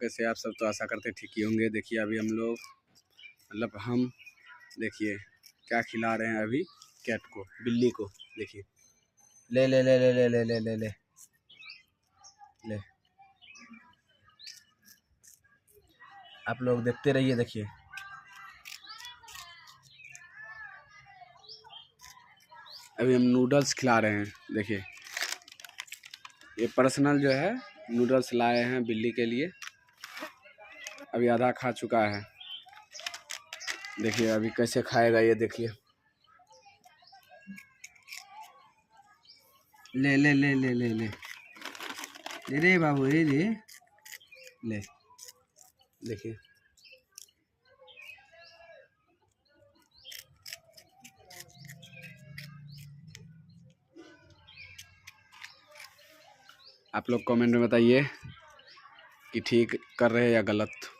कैसे आप सब? तो आशा करते ठीक ही होंगे। देखिए अभी हम लोग हम देखिए क्या खिला रहे हैं अभी कैट को, बिल्ली को। देखिए ले ले ले ले ले ले ले ले ले ले आप लोग देखते रहिए। देखिए अभी हम नूडल्स खिला रहे हैं। देखिए ये पर्सनल जो है नूडल्स लाए हैं बिल्ली के लिए। अभी आधा खा चुका है। देखिए अभी कैसे खाएगा ये। देखिए ले ले ले ले ले ले ले रे बाबू, रे रे ले। देखिए आप लोग कमेंट में बताइए कि ठीक कर रहे हैं या गलत।